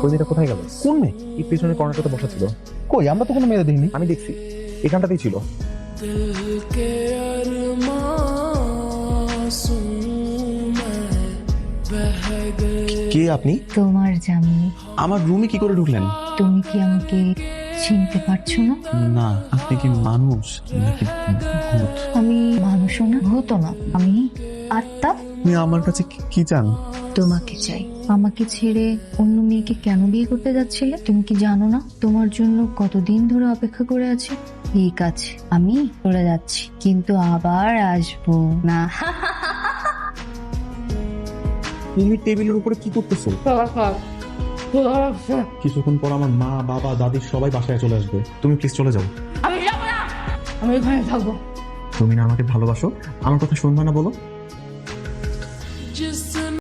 ওই মেয়েটা কোথায় গেল? কোন মেয়ে? এই পেছনের কর্নারটাতে বসা ছিল। কই, আমরা তো কোনো মেয়ে দেখিনি। আমি দেখছি এখানটাতেই ছিল। কে আপনি? তোমার জামিনী। আমার রুমে কি করে ঢুকলেন? তুমি কি আমাকে চিনতে পারছো না? না, আপনি কি মানুষ নাকি ভূত? আমি মানুষও না, ভূতও না, আমি আত্মা। আপনি আমার কাছে কি চান? তোমাকে চাই। আমাকে ছেড়ে অন্য মেয়েকে কেন বিয়ে করতে যাচ্ছিলে? তুমি কি জানো না তোমার জন্য কতদিন ধরে অপেক্ষা করে আছি? ঠিক আছে, আমি চলে যাচ্ছি, কিন্তু আবার আসবো না। তুমি টেবিলের উপরে কি করতেছো? কিছুক্ষণ পর আমার মা, বাবা, দাদি সবাই বাসায় চলে আসবে। তুমি প্লিজ চলে যাও। আমি যাবো না, আমি এখানে থাকবো। তুমি না আমাকে ভালোবাসো? আমার কথা শুনবা না বলো?